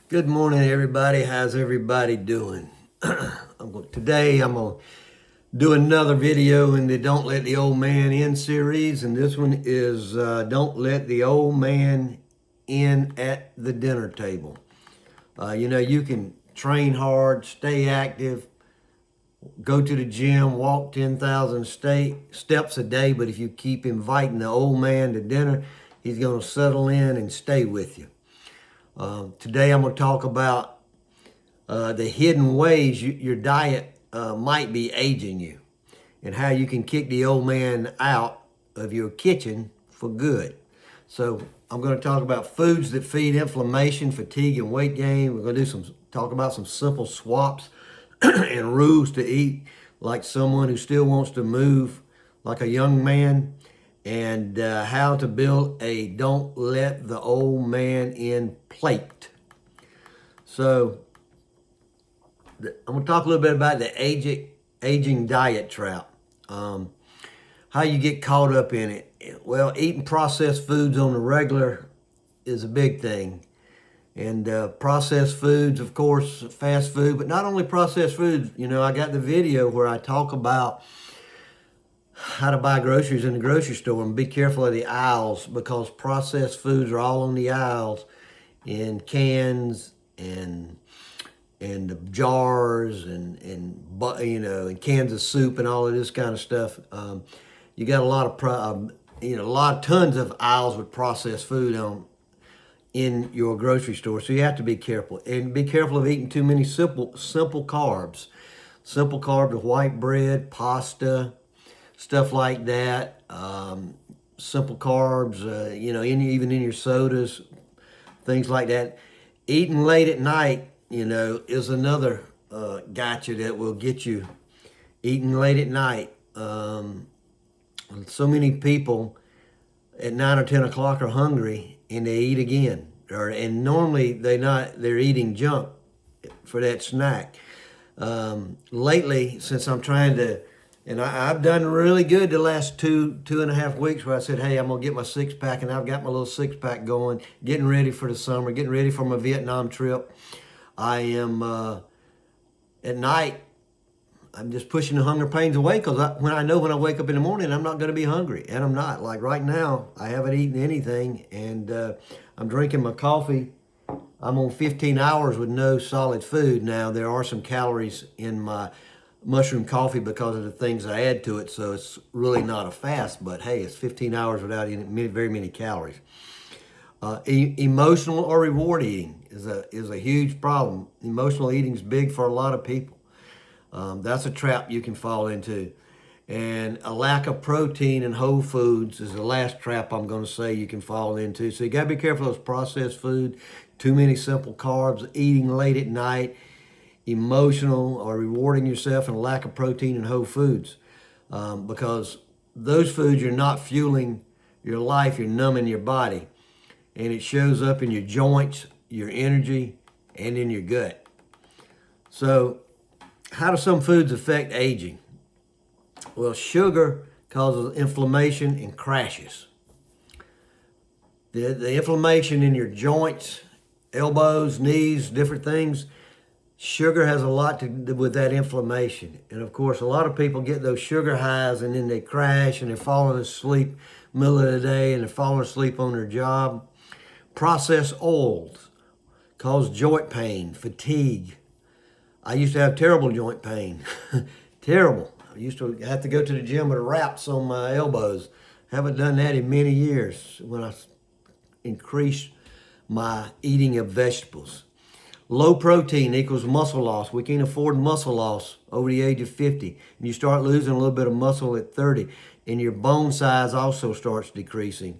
Good morning, everybody. How's everybody doing? Today, I'm going to do another video in the Don't Let the Old Man In series, and this one is Don't Let the Old Man In at the Dinner Table. You can train hard, stay active, go to the gym, walk 10,000 steps a day, but if you keep inviting the old man to dinner, he's going to settle in and stay with you. Today I'm going to talk about the hidden ways your diet might be aging you and how you can kick the old man out of your kitchen for good. So I'm going to talk about foods that feed inflammation, fatigue, and weight gain. We're going to talk about some simple swaps and rules to eat like someone who still wants to move like a young man, and how to build a don't let the old man in plate. So I'm going to talk a little bit about the aging diet trap. How you get caught up in it. Well, eating processed foods on the regular is a big thing. And processed foods, of course, fast food, but not only processed foods. I got the video where I talk about how to buy groceries in the grocery store and be careful of the aisles, because processed foods are all on the aisles in cans and jars and cans of soup and all of this kind of stuff. You got a lot of tons of aisles with processed food in your grocery store, so you have to be careful, and be careful of eating too many simple carbs. Simple carbs of white bread, pasta, stuff like that. Simple carbs, even in your sodas, things like that. Eating late at night, is another gotcha that will get you. Eating late at night. So many people at 9 or 10 o'clock are hungry and they eat again. And normally they're eating junk for that snack. Lately, since I'm trying to, and I've done really good the last two and a half weeks, where I said, hey, I'm going to get my six-pack, and I've got my little six-pack going, getting ready for the summer, getting ready for my Vietnam trip. I am, at night, I'm just pushing the hunger pains away, because when I wake up in the morning, I'm not going to be hungry, and I'm not. Like right now, I haven't eaten anything, and I'm drinking my coffee. I'm on 15 hours with no solid food. Now, there are some calories in my mushroom coffee because of the things I add to it, so it's really not a fast, but hey, it's 15 hours without eating very many calories. Emotional or reward eating is a huge problem. Emotional eating is big for a lot of people. That's a trap you can fall into. And a lack of protein in whole foods is the last trap I'm going to say you can fall into. So you got to be careful of those processed food, too many simple carbs, eating late at night, emotional or rewarding yourself, and a lack of protein in whole foods. Because those foods, you're not fueling your life, you're numbing your body. And it shows up in your joints, your energy, and in your gut. So how do some foods affect aging? Well, sugar causes inflammation and crashes. The inflammation in your joints, elbows, knees, different things, sugar has a lot to do with that inflammation. And of course, a lot of people get those sugar highs and then they crash and they're falling asleep middle of the day, and they're falling asleep on their job. Processed oils cause joint pain, fatigue. I used to have terrible joint pain. Terrible. I used to have to go to the gym with wraps on my elbows. Haven't done that in many years when I increased my eating of vegetables. Low protein equals muscle loss. We can't afford muscle loss over the age of 50. And you start losing a little bit of muscle at 30. And your bone size also starts decreasing.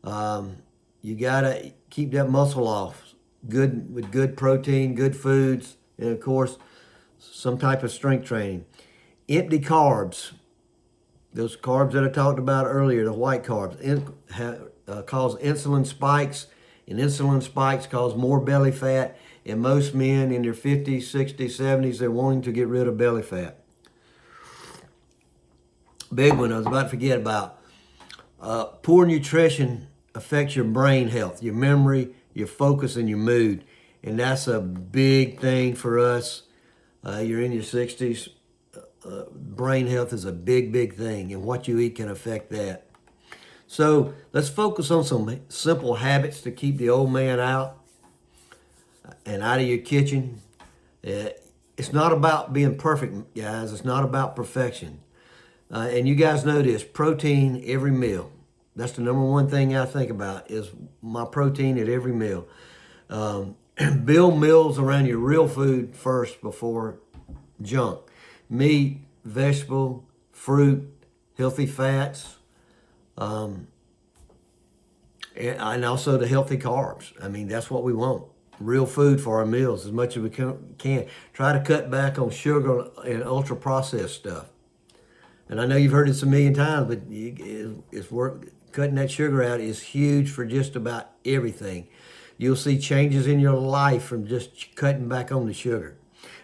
You got to keep that muscle off with good protein, good foods, and of course, some type of strength training. Empty carbs, those carbs that I talked about earlier, the white carbs, cause insulin spikes, and insulin spikes cause more belly fat. And most men in their 50s, 60s, 70s, they're wanting to get rid of belly fat. Big one I was about to forget about. Poor nutrition affects your brain health, your memory, your focus, and your mood. And that's a big thing for us. You're in your 60s. Brain health is a big, big thing, and what you eat can affect that. So let's focus on some simple habits to keep the old man out and out of your kitchen. It's not about being perfect, guys. It's not about perfection. And you guys know this, protein every meal. That's the number one thing I think about is my protein at every meal. Build meals around your real food first before junk. Meat, vegetable, fruit, healthy fats, and also the healthy carbs. I mean, that's what we want. Real food for our meals as much as we can. Try to cut back on sugar and ultra-processed stuff. And I know you've heard this a million times, but it's work. Cutting that sugar out is huge for just about everything. You'll see changes in your life from just cutting back on the sugar.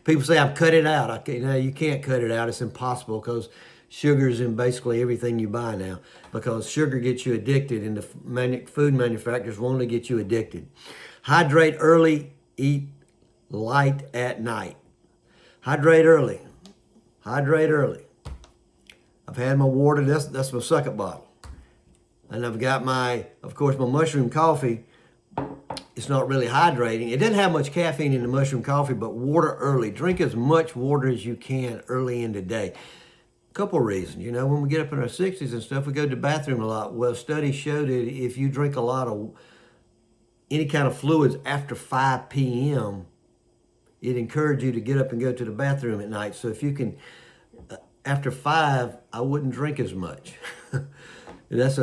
People say, I've cut it out. No, you can't cut it out. It's impossible because sugar's in basically everything you buy now, because sugar gets you addicted and the food manufacturers want to get you addicted. Hydrate early, eat light at night. Hydrate early. Hydrate early. I've had my water, that's my second bottle. And I've got of course, my mushroom coffee. It's not really hydrating. It doesn't have much caffeine in the mushroom coffee, but water early. Drink as much water as you can early in the day. A couple of reasons. You know, when we get up in our 60s and stuff, we go to the bathroom a lot. Well, studies show that if you drink a lot of any kind of fluids after 5 p.m., it encourages you to get up and go to the bathroom at night. So if you can, after 5, I wouldn't drink as much. That's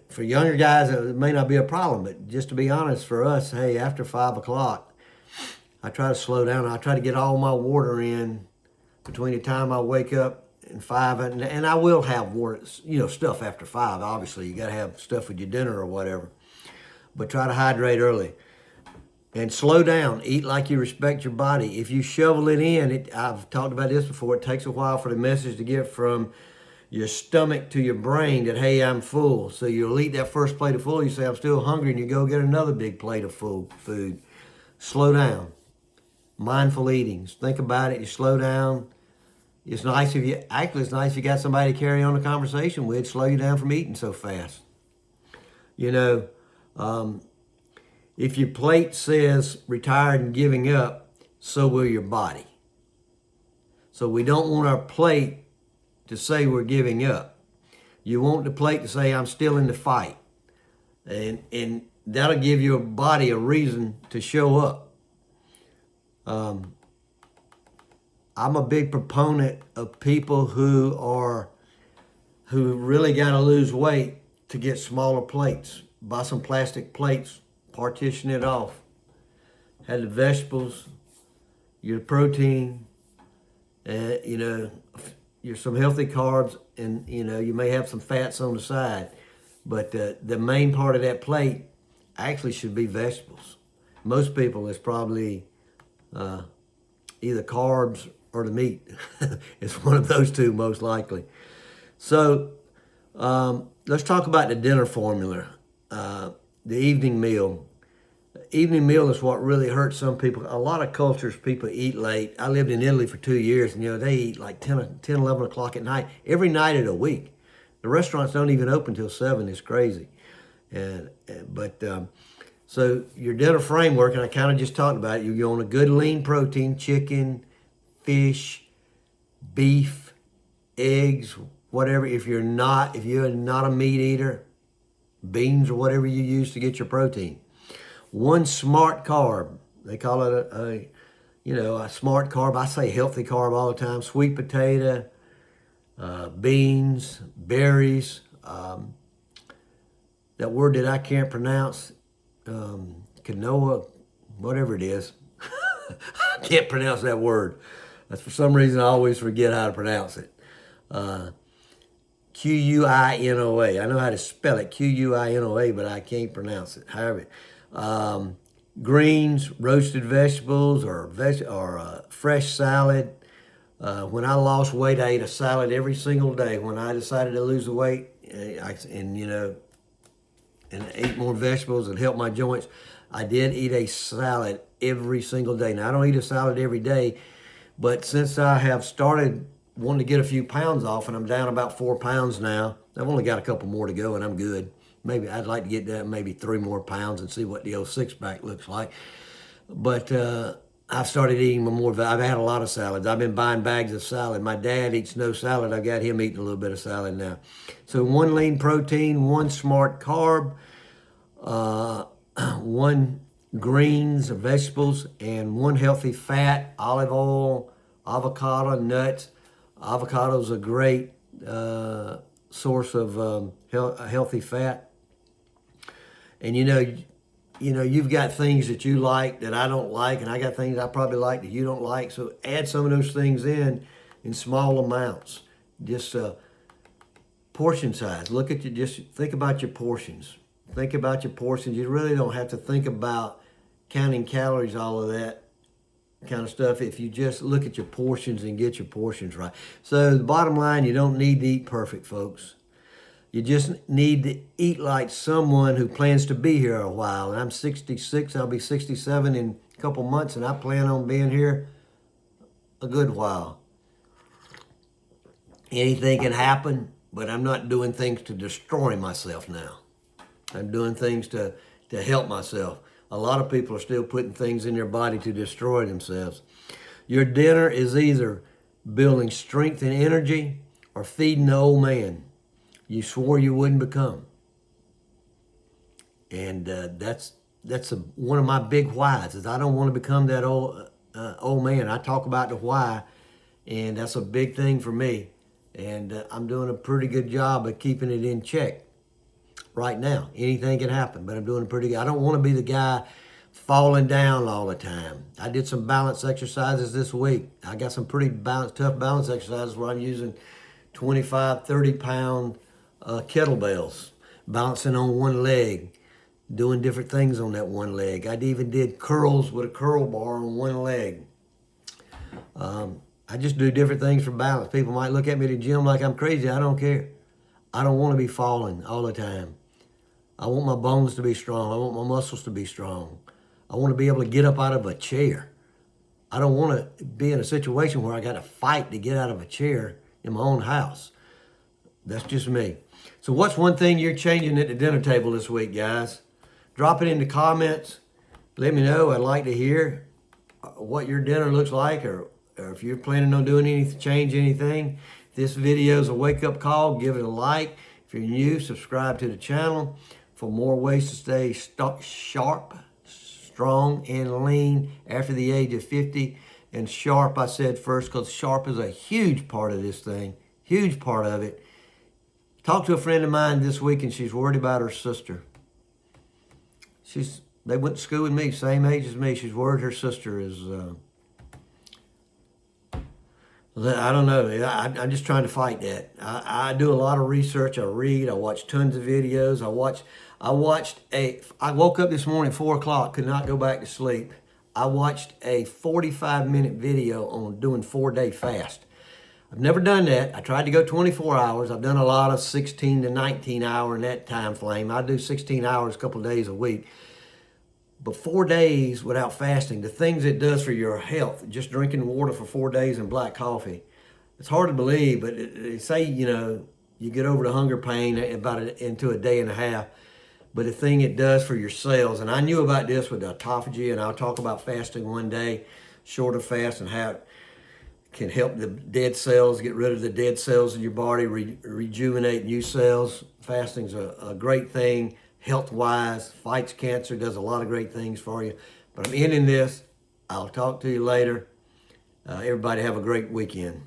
for younger guys, it may not be a problem, but just to be honest, for us, hey, after 5 o'clock, I try to slow down. I try to get all my water in between the time I wake up and 5, and I will have water, stuff after 5. Obviously, you got to have stuff with your dinner or whatever, but try to hydrate early. And slow down. Eat like you respect your body. If you shovel it in, I've talked about this before, it takes a while for the message to get from your stomach to your brain that, hey, I'm full. So you'll eat that first plate of food, you say, I'm still hungry, and you go get another big plate of food. Slow down. Mindful eating. Think about it. You slow down. It's nice if you got somebody to carry on a conversation with, slow you down from eating so fast. If your plate says retired and giving up, so will your body. So we don't want our plate to say we're giving up. You want the plate to say, I'm still in the fight. And that'll give your body a reason to show up. I'm a big proponent of people who really got to lose weight to get smaller plates. Buy some plastic plates, partition it off. Have the vegetables, your protein, some healthy carbs, and you may have some fats on the side. But the main part of that plate actually should be vegetables. Most people, it's probably either carbs or the meat. It's one of those two most likely. So let's talk about the dinner formula. The evening meal. Evening meal is what really hurts some people. A lot of cultures, people eat late. I lived in Italy for 2 years, and they eat like 10, 11 o'clock at night, every night of the week. The restaurants don't even open till 7. It's crazy. So your dinner framework, and I kind of just talked about it, you're on a good lean protein, chicken, fish, beef, eggs, whatever. If you're not a meat eater, beans or whatever you use to get your protein. One smart carb. They call it a smart carb. I say healthy carb all the time. Sweet potato, beans, berries. That word that I can't pronounce, quinoa, whatever it is. I can't pronounce that word. That's for some reason I always forget how to pronounce it. Quinoa. I know how to spell it, Quinoa, but I can't pronounce it. However, greens, roasted vegetables, or fresh salad. When I lost weight, I ate a salad every single day. When I decided to lose the weight, and ate more vegetables and help my joints, I did eat a salad every single day. Now, I don't eat a salad every day, but since I have started wanting to get a few pounds off, and I'm down about 4 pounds now, I've only got a couple more to go, and I'm good. Maybe I'd like to get down maybe 3 more pounds and see what the old six-pack looks like. But I've started eating more. I've had a lot of salads. I've been buying bags of salad. My dad eats no salad. I've got him eating a little bit of salad now. So 1 lean protein, 1 smart carb, 1 greens or vegetables, and 1 healthy fat, olive oil, avocado, nuts. Avocado's a great source of healthy fat. And you've got things that you like that I don't like, and I got things I probably like that you don't like. So add some of those things in small amounts. Just portion size. Just think about your portions. Think about your portions. You really don't have to think about counting calories, all of that kind of stuff, if you just look at your portions and get your portions right. So the bottom line, you don't need to eat perfect, folks. You just need to eat like someone who plans to be here a while. And I'm 66, I'll be 67 in a couple months, and I plan on being here a good while. Anything can happen, but I'm not doing things to destroy myself now. I'm doing things to help myself. A lot of people are still putting things in their body to destroy themselves. Your dinner is either building strength and energy or feeding the old man you swore you wouldn't become. And that's one of my big whys, is I don't want to become that old man. I talk about the why, and that's a big thing for me. And I'm doing a pretty good job of keeping it in check. Right now, anything can happen, but I'm doing pretty good. I don't want to be the guy falling down all the time. I did some balance exercises this week. I got some pretty tough balance exercises where I'm using 25, 30-pound kettlebells, balancing on one leg, doing different things on that one leg. I even did curls with a curl bar on one leg. I just do different things for balance. People might look at me at the gym like I'm crazy. I don't care. I don't want to be falling all the time. I want my bones to be strong. I want my muscles to be strong. I want to be able to get up out of a chair. I don't want to be in a situation where I got to fight to get out of a chair in my own house. That's just me. So what's one thing you're changing at the dinner table this week, guys? Drop it in the comments. Let me know. I'd like to hear what your dinner looks like, or if you're planning on doing anything, change anything. If this video is a wake-up call, give it a like. If you're new, subscribe to the channel for more ways to stay sharp, strong, and lean after the age of 50. And sharp, I said first, because sharp is a huge part of this thing, huge part of it. Talked to a friend of mine this week, and she's worried about her sister. They went to school with me, same age as me. She's worried her sister is... I don't know. I'm just trying to fight that. I do a lot of research. I read. I watch tons of videos. I woke up this morning at 4 o'clock, could not go back to sleep. I watched a 45-minute video on doing 4-day fast. I've never done that. I tried to go 24 hours. I've done a lot of 16 to 19 hour in that time frame. I do 16 hours a couple of days a week. But 4 days without fasting, the things it does for your health, just drinking water for 4 days and black coffee, it's hard to believe, but they say, you get over the hunger pain into a day and a half. But the thing it does for your cells, and I knew about this with autophagy, and I'll talk about fasting one day, shorter fast, and how it can help the dead cells, get rid of the dead cells in your body, rejuvenate new cells. Fasting's a great thing. Health-wise, fights cancer, does a lot of great things for you. But I'm ending this. I'll talk to you later. Everybody have a great weekend.